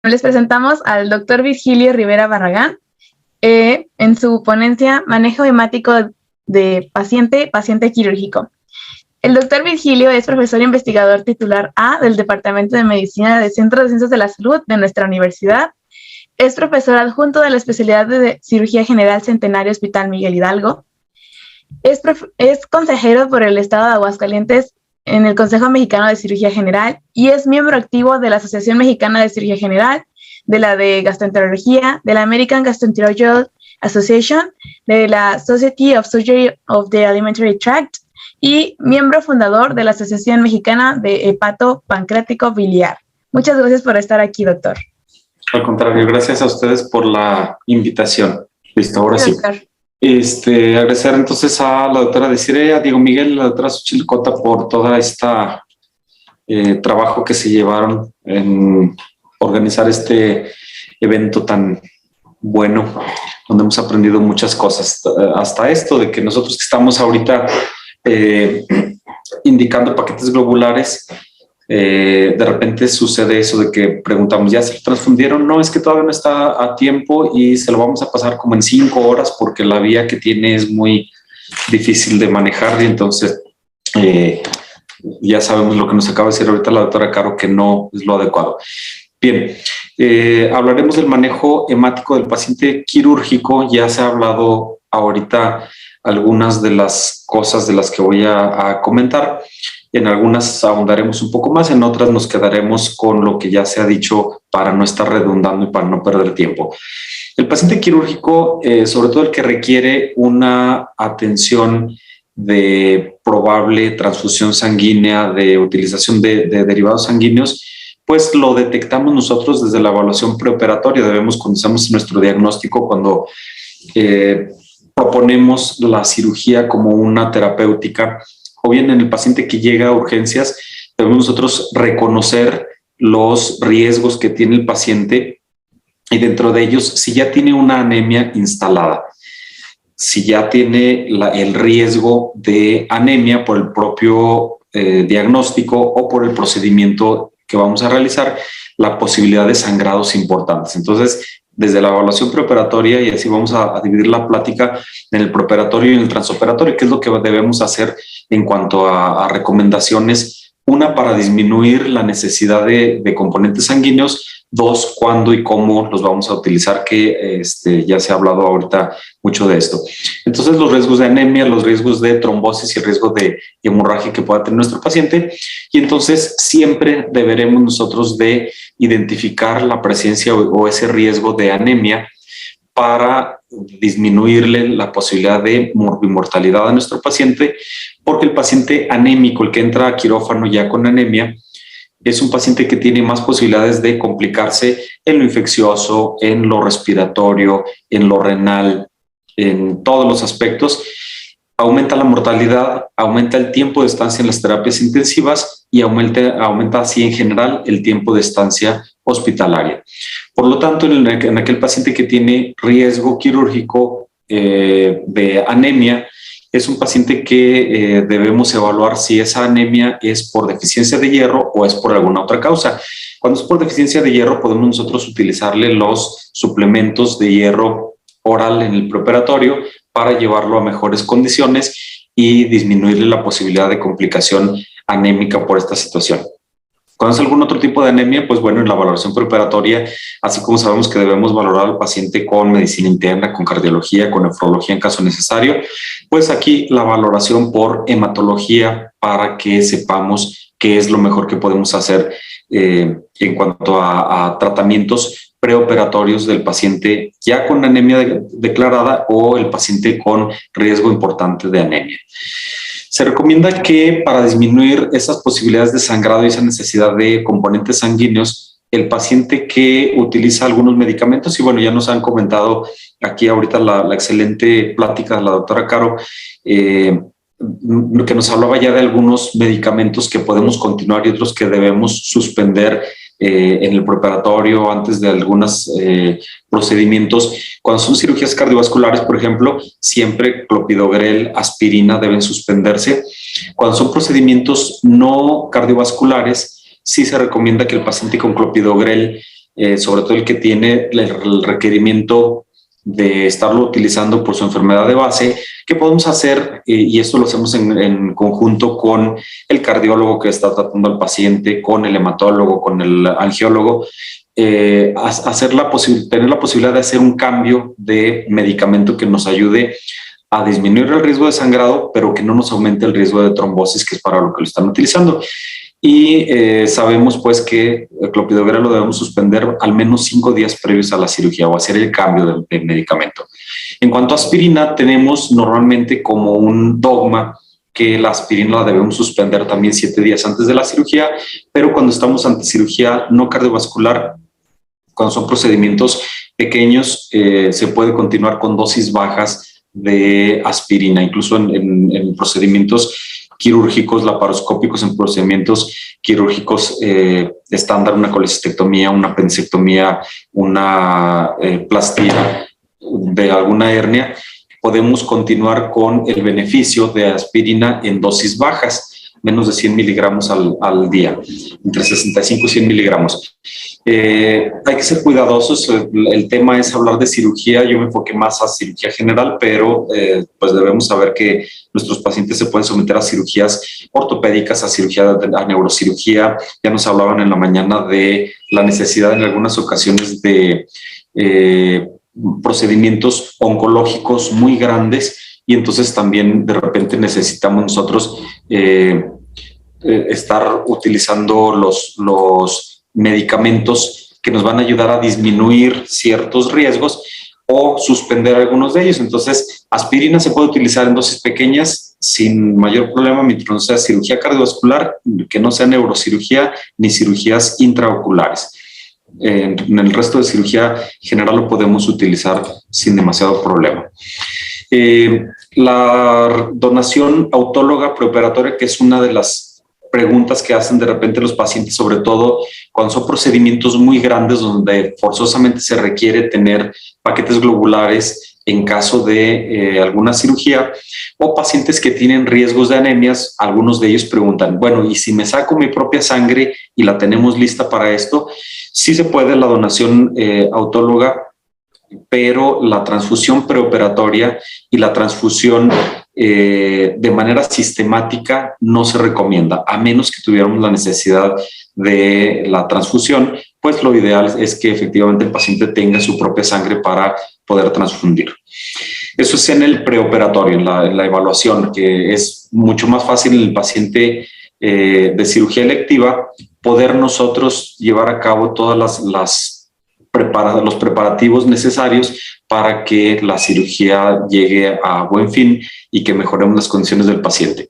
Les presentamos al doctor Virgilio Rivera Barragán en su ponencia Manejo hemático de paciente quirúrgico. El doctor Virgilio es profesor e investigador titular A del Departamento de Medicina del Centro de Ciencias de la Salud de nuestra universidad. Es profesor adjunto de la especialidad de Cirugía General Centenario Hospital Miguel Hidalgo. Es consejero por el Estado de Aguascalientes en el Consejo Mexicano de Cirugía General y es miembro activo de la Asociación Mexicana de Cirugía General, de la de Gastroenterología, de la American Gastroenterological Association, de la Society of Surgery of the Alimentary Tract y miembro fundador de la Asociación Mexicana de Hepato Pancreático Biliar. Muchas gracias por estar aquí, doctor. Al contrario, gracias a ustedes por la invitación. Listo, ahora sí. Agradecer entonces a la doctora Desiree, a Diego Miguel y a la doctora Xochitl Cota por toda esta trabajo que se llevaron en organizar este evento tan bueno, donde hemos aprendido muchas cosas. Hasta esto de que nosotros que estamos ahorita indicando paquetes globulares, de repente sucede eso de que preguntamos, ¿ya se lo transfundieron? No, es que todavía no está a tiempo y se lo vamos a pasar como en 5 horas porque la vía que tiene es muy difícil de manejar y entonces ya sabemos lo que nos acaba de decir ahorita la doctora Caro, que no es lo adecuado. Bien, hablaremos del manejo hemático del paciente quirúrgico. Ya se ha hablado ahorita algunas de las cosas de las que voy a comentar. En algunas ahondaremos un poco más, en otras nos quedaremos con lo que ya se ha dicho para no estar redundando y para no perder tiempo. El paciente quirúrgico, sobre todo el que requiere una atención de probable transfusión sanguínea, de utilización de derivados sanguíneos, pues lo detectamos nosotros desde la evaluación preoperatoria. Debemos, cuando hacemos nuestro diagnóstico, cuando proponemos la cirugía como una terapéutica, o bien en el paciente que llega a urgencias, debemos nosotros reconocer los riesgos que tiene el paciente y dentro de ellos, si ya tiene una anemia instalada, si ya tiene el riesgo de anemia por el propio diagnóstico o por el procedimiento que vamos a realizar, la posibilidad de sangrados importantes. Entonces, desde la evaluación preoperatoria, y así vamos a dividir la plática en el preoperatorio y en el transoperatorio, qué es lo que debemos hacer en cuanto a recomendaciones. Una, para disminuir la necesidad de componentes sanguíneos. 2, cuándo y cómo los vamos a utilizar, que ya se ha hablado ahorita mucho de esto. Entonces, los riesgos de anemia, los riesgos de trombosis y el riesgo de hemorragia que pueda tener nuestro paciente. Y entonces siempre deberemos nosotros de identificar la presencia o ese riesgo de anemia para disminuirle la posibilidad de morbimortalidad a nuestro paciente, porque el paciente anémico, el que entra a quirófano ya con anemia, es un paciente que tiene más posibilidades de complicarse en lo infeccioso, en lo respiratorio, en lo renal, en todos los aspectos. Aumenta la mortalidad, aumenta el tiempo de estancia en las terapias intensivas y aumenta así en general el tiempo de estancia hospitalaria. Por lo tanto, en aquel paciente que tiene riesgo quirúrgico de anemia, es un paciente que debemos evaluar si esa anemia es por deficiencia de hierro o es por alguna otra causa. Cuando es por deficiencia de hierro, podemos nosotros utilizarle los suplementos de hierro oral en el preoperatorio para llevarlo a mejores condiciones y disminuirle la posibilidad de complicación anémica por esta situación. Cuando es algún otro tipo de anemia, pues bueno, en la valoración preoperatoria, así como sabemos que debemos valorar al paciente con medicina interna, con cardiología, con nefrología en caso necesario, pues aquí la valoración por hematología para que sepamos qué es lo mejor que podemos hacer en cuanto a tratamientos preoperatorios del paciente ya con anemia declarada o el paciente con riesgo importante de anemia. Se recomienda que para disminuir esas posibilidades de sangrado y esa necesidad de componentes sanguíneos, el paciente que utiliza algunos medicamentos, y bueno, ya nos han comentado aquí ahorita la excelente plática de la doctora Caro, que nos hablaba ya de algunos medicamentos que podemos continuar y otros que debemos suspender en el preparatorio antes de algunos procedimientos. Cuando son cirugías cardiovasculares, por ejemplo, siempre clopidogrel, aspirina deben suspenderse. Cuando son procedimientos no cardiovasculares, sí se recomienda que el paciente con clopidogrel sobre todo el que tiene el requerimiento de estarlo utilizando por su enfermedad de base, ¿qué podemos hacer? Y esto lo hacemos en conjunto con el cardiólogo que está tratando al paciente, con el hematólogo, con el angiólogo, tener la posibilidad de hacer un cambio de medicamento que nos ayude a disminuir el riesgo de sangrado, pero que no nos aumente el riesgo de trombosis, que es para lo que lo están utilizando. Y sabemos pues que el clopidogrel lo debemos suspender al menos 5 días previos a la cirugía o hacer el cambio de medicamento. En cuanto a aspirina, tenemos normalmente como un dogma que la aspirina la debemos suspender también 7 días antes de la cirugía, pero cuando estamos ante cirugía no cardiovascular, cuando son procedimientos pequeños, se puede continuar con dosis bajas de aspirina, incluso en procedimientos quirúrgicos, laparoscópicos, en procedimientos quirúrgicos estándar, una colecistectomía, una apendicectomía, una plastía de alguna hernia, podemos continuar con el beneficio de aspirina en dosis bajas, menos de 100 miligramos al día, entre 65 y 100 miligramos. Hay que ser cuidadosos. El tema es hablar de cirugía. Yo me enfoqué más a cirugía general, pero pues debemos saber que nuestros pacientes se pueden someter a cirugías ortopédicas, a neurocirugía. Ya nos hablaban en la mañana de la necesidad en algunas ocasiones de procedimientos oncológicos muy grandes, y entonces también de repente necesitamos nosotros estar utilizando los medicamentos que nos van a ayudar a disminuir ciertos riesgos o suspender algunos de ellos. Entonces, aspirina se puede utilizar en dosis pequeñas sin mayor problema mientras no sea cirugía cardiovascular, que no sea neurocirugía ni cirugías intraoculares. En el resto de cirugía general lo podemos utilizar sin demasiado problema. La donación autóloga preoperatoria, que es una de las preguntas que hacen de repente los pacientes, sobre todo cuando son procedimientos muy grandes donde forzosamente se requiere tener paquetes globulares en caso de alguna cirugía, o pacientes que tienen riesgos de anemias. Algunos de ellos preguntan, bueno, ¿y si me saco mi propia sangre y la tenemos lista para esto? Sí se puede la donación autóloga, pero la transfusión preoperatoria y la transfusión de manera sistemática no se recomienda, a menos que tuviéramos la necesidad de la transfusión, pues lo ideal es que efectivamente el paciente tenga su propia sangre para poder transfundir. Eso es en el preoperatorio, en la evaluación, que es mucho más fácil en el paciente de cirugía electiva poder nosotros llevar a cabo todas los preparativos necesarios para que la cirugía llegue a buen fin y que mejoremos las condiciones del paciente.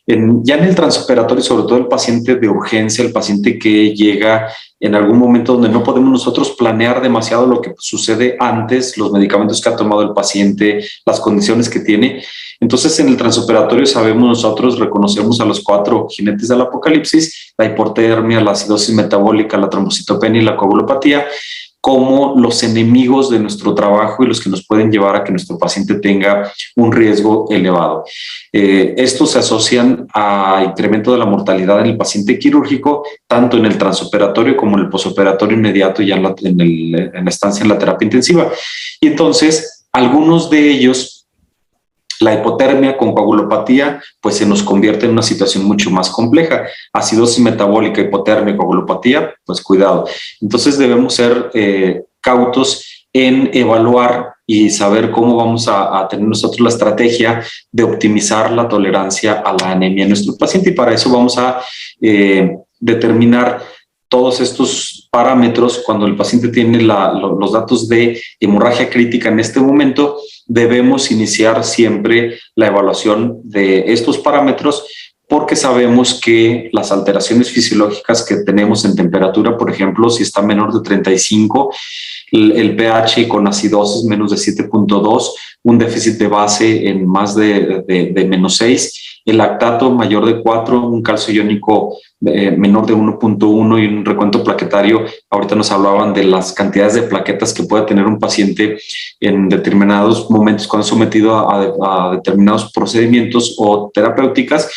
Ya en el transoperatorio, sobre todo el paciente de urgencia, el paciente que llega en algún momento donde no podemos nosotros planear demasiado lo que sucede antes, los medicamentos que ha tomado el paciente, las condiciones que tiene. Entonces, en el transoperatorio sabemos nosotros, reconocemos a los 4 jinetes del apocalipsis: la hipotermia, la acidosis metabólica, la trombocitopenia y la coagulopatía, como los enemigos de nuestro trabajo y los que nos pueden llevar a que nuestro paciente tenga un riesgo elevado. Estos se asocian a incremento de la mortalidad en el paciente quirúrgico, tanto en el transoperatorio como en el posoperatorio inmediato, ya en la estancia en la terapia intensiva. Y entonces, algunos de ellos, la hipotermia con coagulopatía, pues se nos convierte en una situación mucho más compleja. Acidosis metabólica, hipotermia, coagulopatía, pues cuidado. Entonces debemos ser cautos en evaluar y saber cómo vamos a tener nosotros la estrategia de optimizar la tolerancia a la anemia en nuestro paciente, y para eso vamos a determinar todos estos parámetros. Cuando el paciente tiene los datos de hemorragia crítica en este momento, debemos iniciar siempre la evaluación de estos parámetros, porque sabemos que las alteraciones fisiológicas que tenemos en temperatura, por ejemplo, si está menor de 35, el pH con acidosis menos de 7.2, un déficit de base en más de menos 6, el lactato mayor de 4, un calcio iónico menor de 1.1 y un recuento plaquetario. Ahorita nos hablaban de las cantidades de plaquetas que puede tener un paciente en determinados momentos cuando es sometido a determinados procedimientos o terapéuticas.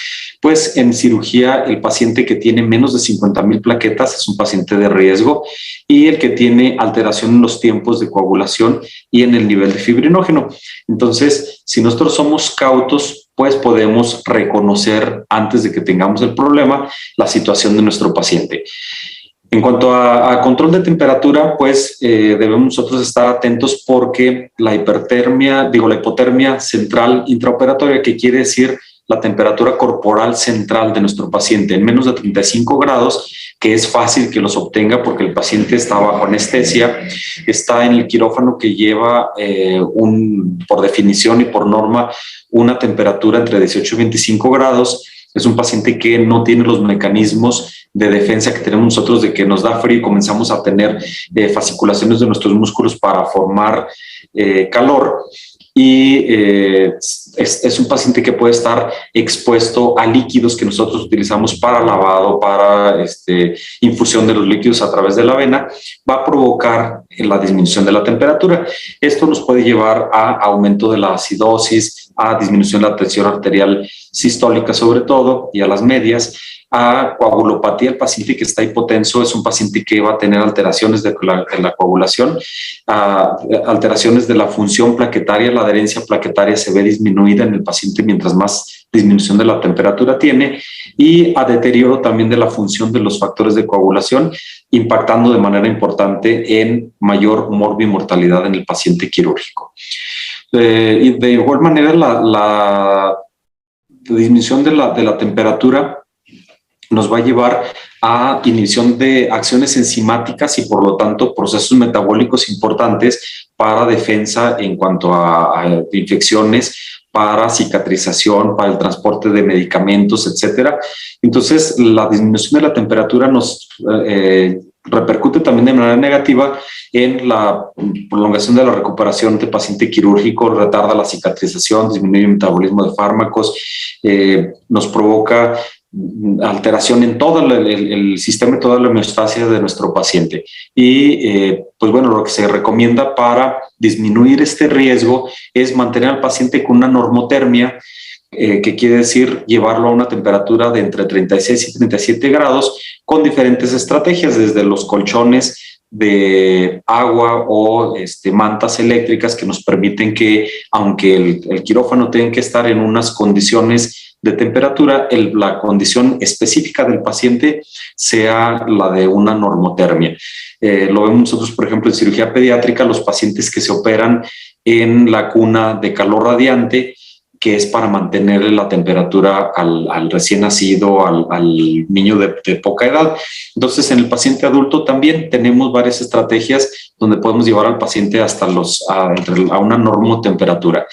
pues en cirugía el paciente que tiene menos de 50,000 plaquetas es un paciente de riesgo, y el que tiene alteración en los tiempos de coagulación y en el nivel de fibrinógeno. Entonces, si nosotros somos cautos, pues podemos reconocer antes de que tengamos el problema la situación de nuestro paciente. En cuanto a control de temperatura, pues debemos nosotros estar atentos, porque la hipotermia central intraoperatoria, que quiere decir la temperatura corporal central de nuestro paciente en menos de 35 grados, que es fácil que los obtenga porque el paciente está bajo anestesia, está en el quirófano que lleva por definición y por norma una temperatura entre 18 y 25 grados. Es un paciente que no tiene los mecanismos de defensa que tenemos nosotros, de que nos da frío y comenzamos a tener fasciculaciones de nuestros músculos para formar calor. Y es un paciente que puede estar expuesto a líquidos que nosotros utilizamos para lavado, para infusión de los líquidos a través de la vena. Va a provocar la disminución de la temperatura. Esto nos puede llevar a aumento de la acidosis, a disminución de la tensión arterial sistólica sobre todo, y a las medias, a coagulopatía. El paciente que está hipotenso es un paciente que va a tener alteraciones de la coagulación, alteraciones de la función plaquetaria. La adherencia plaquetaria se ve disminuida en el paciente mientras más disminución de la temperatura tiene, y a deterioro también de la función de los factores de coagulación, impactando de manera importante en mayor morbimortalidad en el paciente quirúrgico. Y de igual manera, la disminución de la temperatura nos va a llevar a inhibición de acciones enzimáticas y por lo tanto procesos metabólicos importantes para defensa en cuanto a infecciones, para cicatrización, para el transporte de medicamentos, etcétera. Entonces, la disminución de la temperatura nos repercute también de manera negativa en la prolongación de la recuperación del paciente quirúrgico, retarda la cicatrización, disminuye el metabolismo de fármacos, nos provoca alteración en todo el sistema y toda la homeostasia de nuestro paciente. Y pues bueno, lo que se recomienda para disminuir este riesgo es mantener al paciente con una normotermia, que quiere decir llevarlo a una temperatura de entre 36 y 37 grados, con diferentes estrategias, desde los colchones de agua o mantas eléctricas que nos permiten que, aunque el quirófano tenga que estar en unas condiciones de temperatura, la condición específica del paciente sea la de una normotermia. Lo vemos nosotros, por ejemplo, en cirugía pediátrica, los pacientes que se operan en la cuna de calor radiante, que es para mantener la temperatura al recién nacido, al niño de poca edad. Entonces, en el paciente adulto también tenemos varias estrategias donde podemos llevar al paciente hasta a una normotemperatura.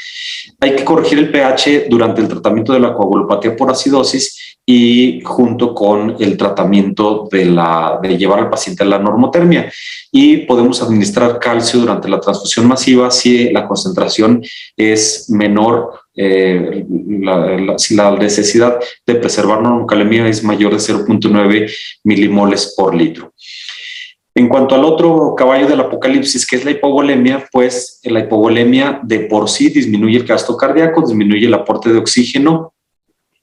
Hay que corregir el pH durante el tratamiento de la coagulopatía por acidosis y junto con el tratamiento de llevar al paciente a la normotermia. Y podemos administrar calcio durante la transfusión masiva si la concentración es menor, si la necesidad de preservar normocalemia es mayor de 0.9 milimoles por litro. En cuanto al otro caballo del apocalipsis, que es la hipovolemia, pues la hipovolemia de por sí disminuye el gasto cardíaco, disminuye el aporte de oxígeno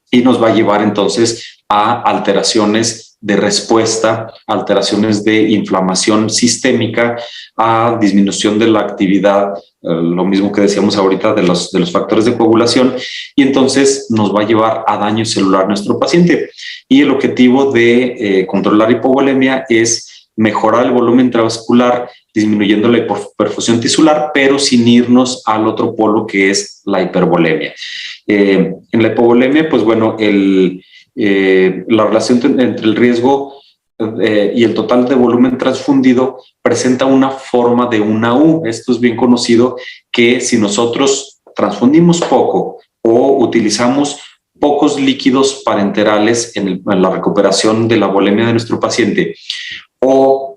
y nos va a llevar entonces a alteraciones de respuesta, alteraciones de inflamación sistémica, a disminución de la actividad, lo mismo que decíamos ahorita de los factores de coagulación, y entonces nos va a llevar a daño celular a nuestro paciente. Y el objetivo de controlar hipovolemia es mejorar el volumen intravascular, disminuyendo la hiperperfusión tisular, pero sin irnos al otro polo que es la hipervolemia. En la hipovolemia, pues bueno, la relación entre el riesgo y el total de volumen transfundido presenta una forma de una U. Esto es bien conocido, que si nosotros transfundimos poco o utilizamos pocos líquidos parenterales en la recuperación de la volemia de nuestro paciente, o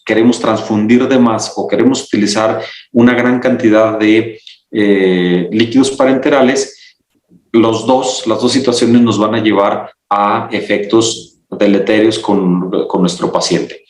queremos transfundir de más o queremos utilizar una gran cantidad de líquidos parenterales, las dos situaciones nos van a llevar a efectos deleterios con nuestro paciente.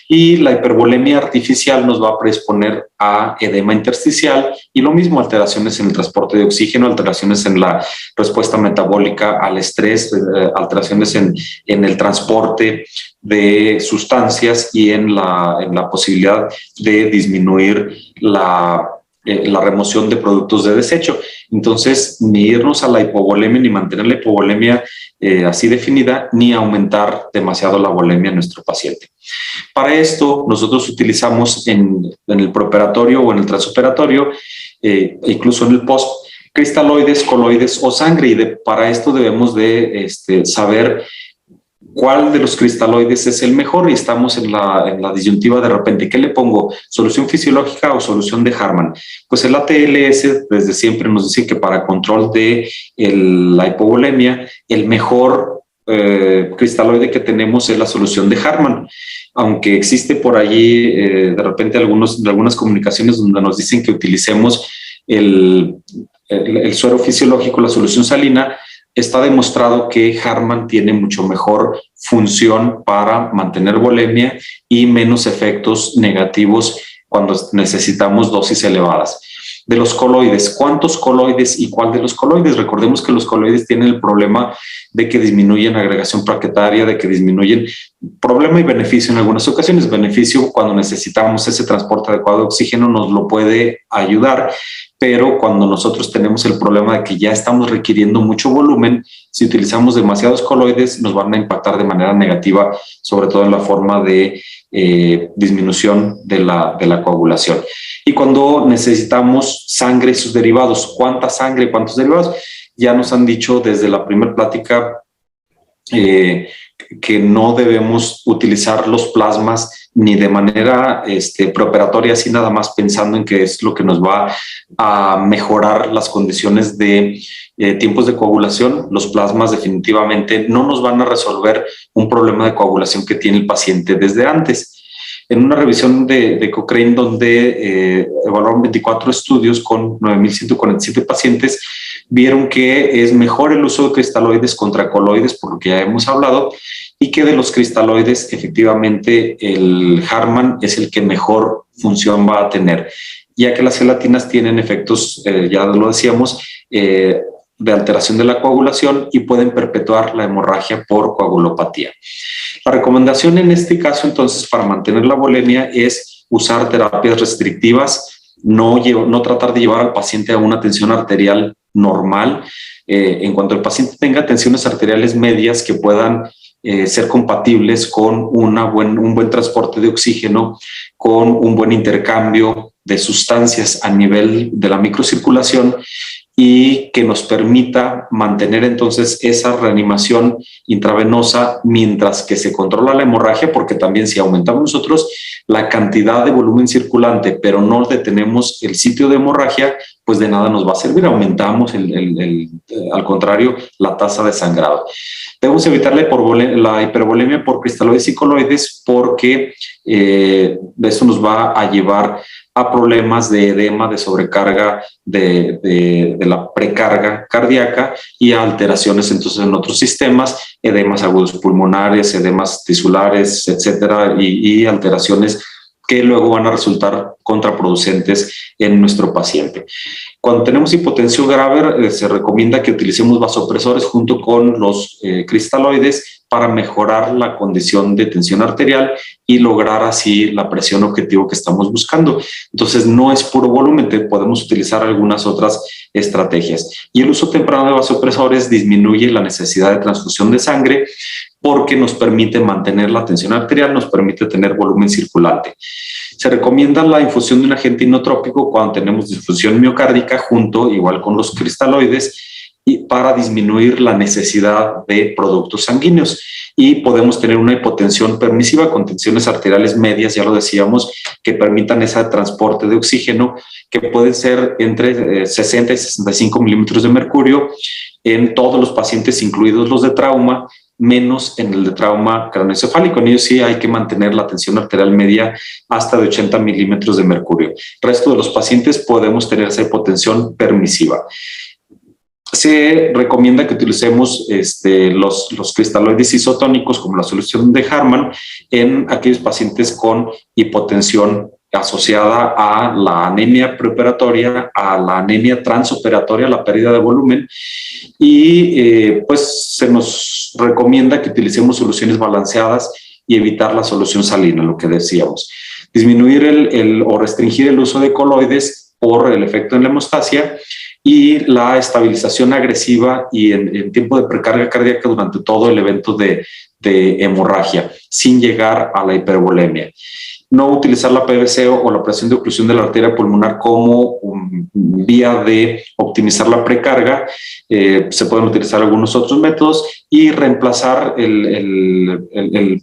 Y la hipervolemia artificial nos va a predisponer a edema intersticial y lo mismo, alteraciones en el transporte de oxígeno, alteraciones en la respuesta metabólica al estrés, alteraciones en el transporte de sustancias y en la posibilidad de disminuir la remoción de productos de desecho. Entonces, ni irnos a la hipovolemia, ni mantener la hipovolemia así definida, ni aumentar demasiado la volemia en nuestro paciente. Para esto, nosotros utilizamos en el preoperatorio o en el transoperatorio, incluso en el post, cristaloides, coloides o sangre. Y para esto debemos de saber cuál de los cristaloides es el mejor, y estamos en la disyuntiva de repente. ¿Qué le pongo? ¿Solución fisiológica o solución de Harman? Pues el ATLS desde siempre nos dice que para control de la hipovolemia, el mejor cristaloide que tenemos es la solución de Harman. Aunque existe por allí de repente algunas comunicaciones donde nos dicen que utilicemos el suero fisiológico, la solución salina, está demostrado que Harman tiene mucho mejor función para mantener volemia y menos efectos negativos cuando necesitamos dosis elevadas. De los coloides, ¿cuántos coloides y cuál de los coloides? Recordemos que los coloides tienen el problema de que disminuyen agregación plaquetaria, de que disminuyen problema y beneficio en algunas ocasiones. Beneficio cuando necesitamos ese transporte adecuado de oxígeno nos lo puede ayudar, pero cuando nosotros tenemos el problema de que ya estamos requiriendo mucho volumen, si utilizamos demasiados coloides nos van a impactar de manera negativa, sobre todo en la forma de disminución de la coagulación. Y cuando necesitamos sangre y sus derivados, ¿cuánta sangre y cuántos derivados? Ya nos han dicho desde la primera plática que no debemos utilizar los plasmas ni de manera preoperatoria, así nada más pensando en que es lo que nos va a mejorar las condiciones de tiempos de coagulación. Los plasmas definitivamente no nos van a resolver un problema de coagulación que tiene el paciente desde antes. En una revisión de Cochrane, donde evaluaron 24 estudios con 9.147 pacientes, vieron que es mejor el uso de cristaloides contra coloides, por lo que ya hemos hablado, y que de los cristaloides, efectivamente, el Harman es el que mejor función va a tener, ya que las gelatinas tienen efectos, ya lo decíamos, de alteración de la coagulación y pueden perpetuar la hemorragia por coagulopatía. La recomendación en este caso, entonces, para mantener la volemia es usar terapias restrictivas, no tratar de llevar al paciente a una tensión arterial normal. En cuanto el paciente tenga tensiones arteriales medias que puedan ser compatibles con un buen transporte de oxígeno, con un buen intercambio de sustancias a nivel de la microcirculación, y que nos permita mantener entonces esa reanimación intravenosa mientras que se controla la hemorragia, porque también si aumentamos nosotros la cantidad de volumen circulante, pero no detenemos el sitio de hemorragia, pues de nada nos va a servir. Aumentamos al contrario, la tasa de sangrado. Debemos evitar la hipervolemia por cristaloides y coloides, porque eso nos va a llevar a problemas de edema, de sobrecarga de la precarga cardíaca y a alteraciones entonces en otros sistemas, edemas agudos pulmonares, edemas tisulares, etcétera, y alteraciones que luego van a resultar contraproducentes en nuestro paciente. Cuando tenemos hipotensión grave, se recomienda que utilicemos vasopresores junto con los cristaloides para mejorar la condición de tensión arterial y lograr así la presión objetivo que estamos buscando. Entonces, no es puro volumen, podemos utilizar algunas otras estrategias. Y el uso temprano de vasopresores disminuye la necesidad de transfusión de sangre, porque nos permite mantener la tensión arterial, nos permite tener volumen circulante. Se recomienda la infusión de un agente inotrópico cuando tenemos disfunción miocárdica, igual con los cristaloides, y para disminuir la necesidad de productos sanguíneos. Y podemos tener una hipotensión permisiva con tensiones arteriales medias, ya lo decíamos, que permitan ese transporte de oxígeno, que puede ser entre 60 y 65 milímetros de mercurio en todos los pacientes, incluidos los de trauma, menos en el de trauma craneoencefálico. En ellos sí hay que mantener la tensión arterial media hasta de 80 milímetros de mercurio. El resto de los pacientes podemos tener esa hipotensión permisiva. se recomienda que utilicemos los cristaloides isotónicos como la solución de Harman en aquellos pacientes con hipotensión asociada a la anemia preoperatoria, a la anemia transoperatoria, la pérdida de volumen, y pues se nos recomienda que utilicemos soluciones balanceadas y evitar la solución salina, lo que decíamos. Disminuir o restringir el uso de coloides por el efecto en la hemostasia y la estabilización agresiva y en tiempo de precarga cardíaca durante todo el evento de hemorragia, sin llegar a la hipervolemia. No utilizar la PVC o la presión de oclusión de la arteria pulmonar como vía de optimizar la precarga. Se pueden utilizar algunos otros métodos y reemplazar el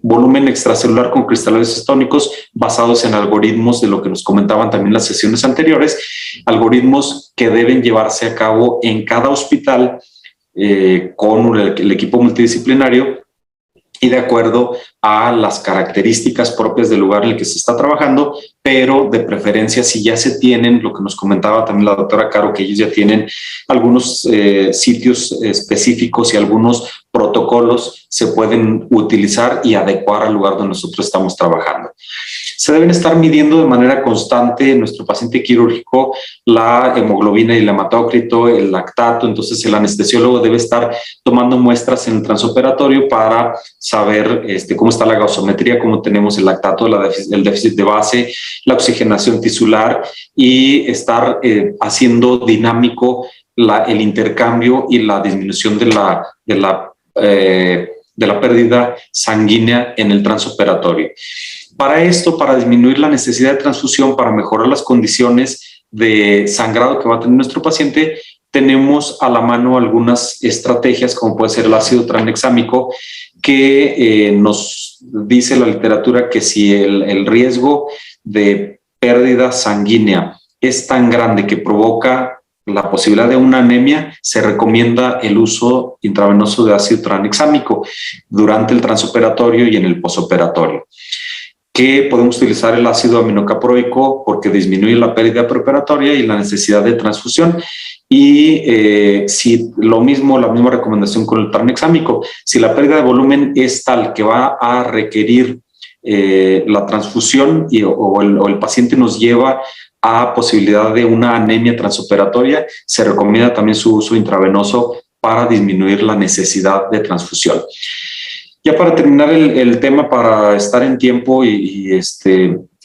volumen extracelular con cristaloides isótónicos basados en algoritmos de lo que nos comentaban también las sesiones anteriores, algoritmos que deben llevarse a cabo en cada hospital con el equipo multidisciplinario y de acuerdo a las características propias del lugar en el que se está trabajando, pero de preferencia si ya se tienen, lo que nos comentaba también la doctora Caro, que ellos ya tienen algunos sitios específicos y algunos protocolos se pueden utilizar y adecuar al lugar donde nosotros estamos trabajando. Se deben estar midiendo de manera constante en nuestro paciente quirúrgico la hemoglobina y el hematócrito, el lactato, entonces el anestesiólogo debe estar tomando muestras en el transoperatorio para saber cómo está la gasometría, cómo tenemos el lactato, el déficit de base, la oxigenación tisular y estar haciendo dinámico el intercambio y la disminución de la pérdida sanguínea en el transoperatorio. Para esto, para disminuir la necesidad de transfusión, para mejorar las condiciones de sangrado que va a tener nuestro paciente, tenemos a la mano algunas estrategias, como puede ser el ácido tranexámico, que nos dice la literatura que si el riesgo de pérdida sanguínea es tan grande que provoca la posibilidad de una anemia, se recomienda el uso intravenoso de ácido tranexámico durante el transoperatorio y en el posoperatorio. Que podemos utilizar el ácido aminocaproico porque disminuye la pérdida preoperatoria y la necesidad de transfusión. Y si la misma recomendación con el tranexámico, si la pérdida de volumen es tal que va a requerir la transfusión o el paciente nos lleva a posibilidad de una anemia transoperatoria, se recomienda también su uso intravenoso para disminuir la necesidad de transfusión. Ya para terminar el tema, para estar en tiempo y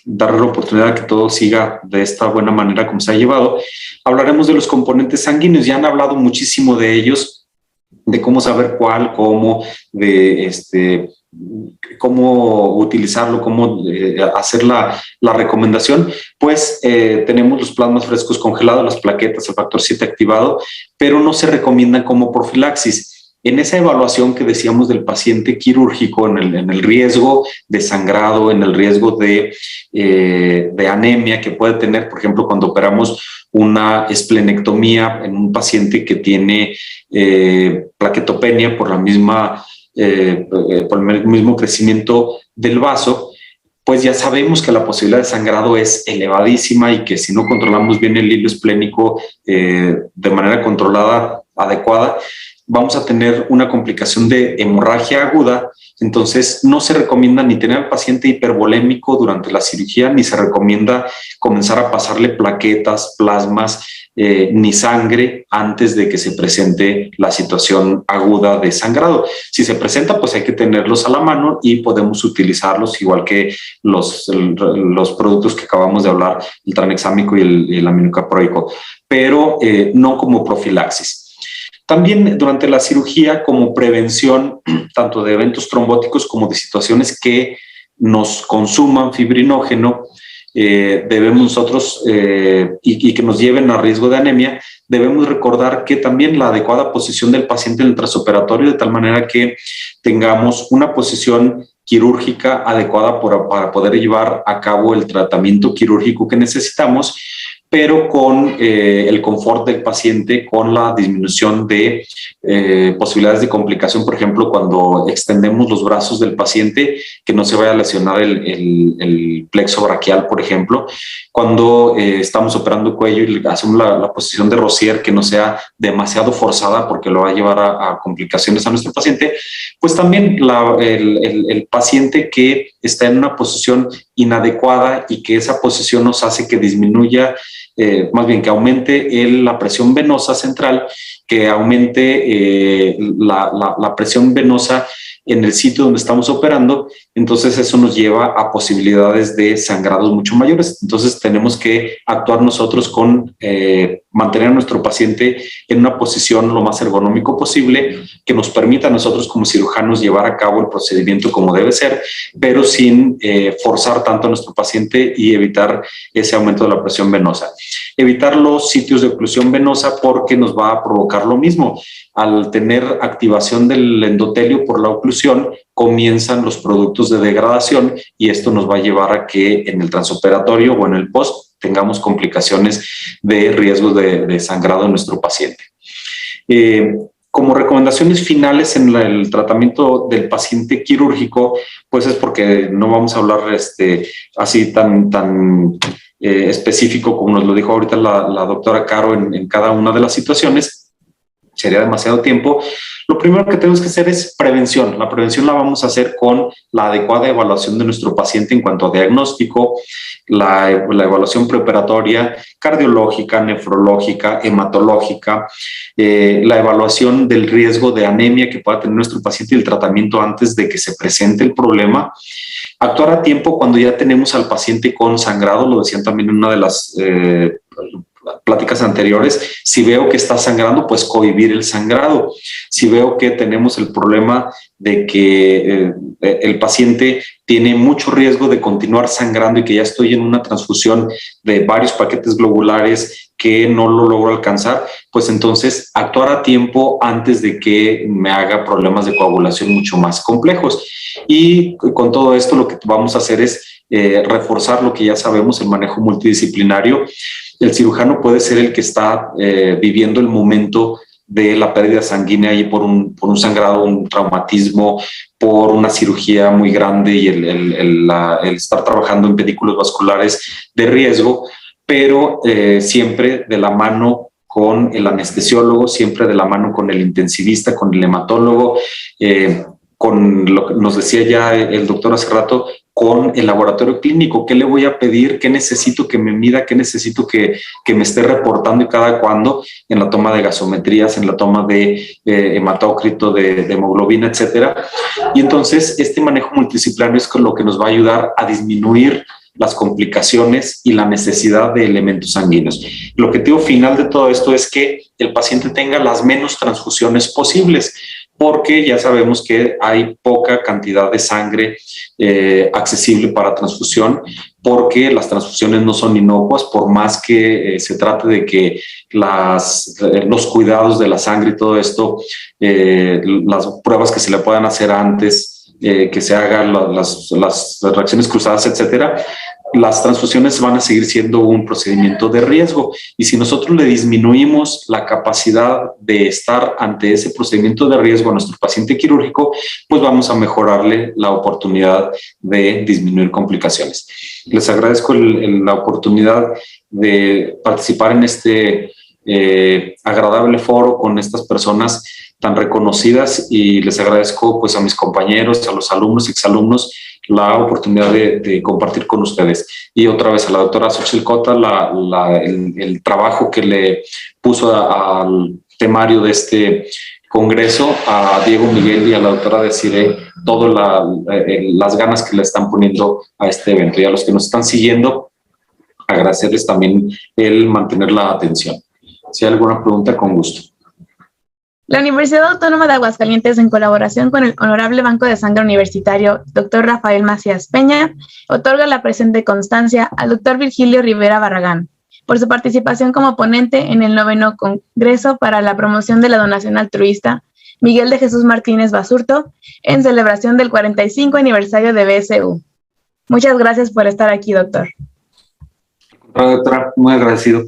darle la oportunidad de que todo siga de esta buena manera como se ha llevado, hablaremos de los componentes sanguíneos. Ya han hablado muchísimo de ellos, de cómo saber cuál, cómo, cómo utilizarlo, cómo hacer la recomendación. Pues tenemos los plasmas frescos congelados, las plaquetas, el factor 7 activado, pero no se recomiendan como profilaxis. En esa evaluación que decíamos del paciente quirúrgico, en el riesgo de sangrado, en el riesgo de anemia que puede tener, por ejemplo, cuando operamos una esplenectomía en un paciente que tiene plaquetopenia por el mismo crecimiento del vaso, pues ya sabemos que la posibilidad de sangrado es elevadísima y que si no controlamos bien el hilo esplénico de manera controlada, adecuada, vamos a tener una complicación de hemorragia aguda. Entonces no se recomienda ni tener al paciente hipervolémico durante la cirugía, ni se recomienda comenzar a pasarle plaquetas, plasmas, ni sangre antes de que se presente la situación aguda de sangrado. Si se presenta, pues hay que tenerlos a la mano y podemos utilizarlos igual que los productos que acabamos de hablar, el tranexámico y el aminocaproico, pero no como profilaxis. También durante la cirugía, como prevención tanto de eventos trombóticos como de situaciones que nos consuman fibrinógeno, debemos nosotros y que nos lleven a riesgo de anemia, debemos recordar que también la adecuada posición del paciente en el transoperatorio, de tal manera que tengamos una posición quirúrgica adecuada para poder llevar a cabo el tratamiento quirúrgico que necesitamos, pero con el confort del paciente, con la disminución de posibilidades de complicación, por ejemplo, cuando extendemos los brazos del paciente, que no se vaya a lesionar el plexo braquial, por ejemplo, cuando estamos operando cuello y hacemos la posición de Rosier, que no sea demasiado forzada porque lo va a llevar a complicaciones a nuestro paciente, pues también el paciente que está en una posición inadecuada y que esa posición nos hace que disminuya, más bien que aumente la presión venosa central, que aumente la presión venosa en el sitio donde estamos operando, entonces eso nos lleva a posibilidades de sangrados mucho mayores. Entonces tenemos que actuar nosotros con mantener a nuestro paciente en una posición lo más ergonómico posible, que nos permita a nosotros como cirujanos llevar a cabo el procedimiento como debe ser, pero sin forzar tanto a nuestro paciente y evitar ese aumento de la presión venosa. Evitar los sitios de oclusión venosa porque nos va a provocar lo mismo. Al tener activación del endotelio por la oclusión, comienzan los productos de degradación y esto nos va a llevar a que en el transoperatorio o en el post tengamos complicaciones de riesgos de sangrado en nuestro paciente. Como recomendaciones finales en el tratamiento del paciente quirúrgico, pues es porque no vamos a hablar así tan específico como nos lo dijo ahorita la doctora Caro en cada una de las situaciones, sería demasiado tiempo. Lo primero que tenemos que hacer es prevención. La prevención la vamos a hacer con la adecuada evaluación de nuestro paciente en cuanto a diagnóstico, la evaluación preoperatoria, cardiológica, nefrológica, hematológica, la evaluación del riesgo de anemia que pueda tener nuestro paciente y el tratamiento antes de que se presente el problema. Actuar a tiempo cuando ya tenemos al paciente con sangrado, lo decían también en una de las pláticas anteriores. Si veo que está sangrando, pues cohibir el sangrado. Si veo que tenemos el problema de que el paciente tiene mucho riesgo de continuar sangrando y que ya estoy en una transfusión de varios paquetes globulares que no lo logro alcanzar, pues entonces actuar a tiempo antes de que me haga problemas de coagulación mucho más complejos. Y con todo esto lo que vamos a hacer es reforzar lo que ya sabemos, el manejo multidisciplinario. El cirujano puede ser el que está viviendo el momento de la pérdida sanguínea y por un sangrado, un traumatismo, por una cirugía muy grande y el estar trabajando en pedículos vasculares de riesgo, pero siempre de la mano con el anestesiólogo, siempre de la mano con el intensivista, con el hematólogo, con lo que nos decía ya el doctor hace rato, con el laboratorio clínico. ¿Qué le voy a pedir? ¿Qué necesito que me mida? ¿Qué necesito que me esté reportando y cada cuándo? En la toma de gasometrías, en la toma de hematócrito, de hemoglobina, etcétera. Y entonces este manejo multidisciplinario es lo que nos va a ayudar a disminuir las complicaciones y la necesidad de elementos sanguíneos. El objetivo final de todo esto es que el paciente tenga las menos transfusiones posibles, porque ya sabemos que hay poca cantidad de sangre accesible para transfusión, porque las transfusiones no son inocuas, por más que se trate de que los cuidados de la sangre y todo esto, las pruebas que se le puedan hacer antes, que se hagan las reacciones cruzadas, etcétera, las transfusiones van a seguir siendo un procedimiento de riesgo. Y si nosotros le disminuimos la capacidad de estar ante ese procedimiento de riesgo a nuestro paciente quirúrgico, pues vamos a mejorarle la oportunidad de disminuir complicaciones. Les agradezco la oportunidad de participar en este agradable foro con estas personas tan reconocidas y les agradezco pues a mis compañeros, a los alumnos y exalumnos la oportunidad de compartir con ustedes. Y otra vez a la doctora Xochitl Cota el trabajo que le puso al temario de este congreso, a Diego Miguel y a la doctora Desiree, todas las ganas que le están poniendo a este evento. Y a los que nos están siguiendo, agradecerles también el mantener la atención. Si hay alguna pregunta, con gusto. La Universidad Autónoma de Aguascalientes, en colaboración con el Honorable Banco de Sangre Universitario, Dr. Rafael Macías Peña, otorga la presente constancia al Dr. Virgilio Rivera Barragán por su participación como ponente en el 9º Congreso para la Promoción de la Donación Altruista Miguel de Jesús Martínez Basurto, en celebración del 45 aniversario de BSU. Muchas gracias por estar aquí, doctor. Doctora, muy agradecido.